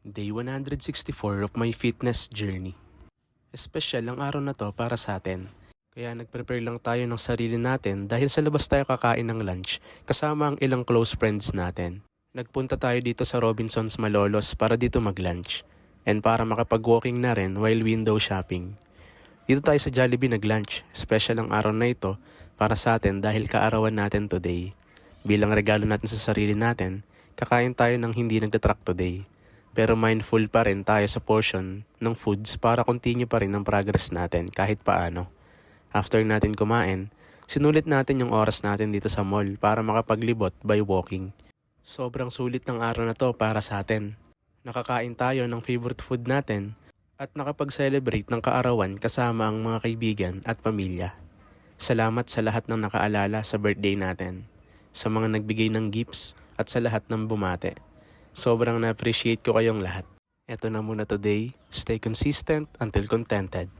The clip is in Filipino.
Day 164 of my fitness journey. Espesyal ang araw na to para sa atin. Kaya nag-prepare lang tayo ng sarili natin dahil sa labas tayo kakain ng lunch kasama ang ilang close friends natin. Nagpunta tayo dito sa Robinsons Malolos para dito mag-lunch and para makapag-walking na rin while window shopping. Dito tayo sa Jollibee nag-lunch. Special ang araw na ito para sa atin dahil kaarawan natin today. Bilang regalo natin sa sarili natin, kakain tayo ng hindi nagtatrack today. Pero mindful pa rin tayo sa portion ng foods para continue pa rin ang progress natin kahit paano. After natin kumain, sinulit natin yung oras natin dito sa mall para makapaglibot by walking. Sobrang sulit ng araw na to para sa atin. Nakakain tayo ng favorite food natin at nakapag-celebrate ng kaarawan kasama ang mga kaibigan at pamilya. Salamat sa lahat ng nakaalala sa birthday natin, sa mga nagbigay ng gifts at sa lahat ng bumate. Sobrang na-appreciate ko kayong lahat. Eto na muna today. Stay consistent until contented.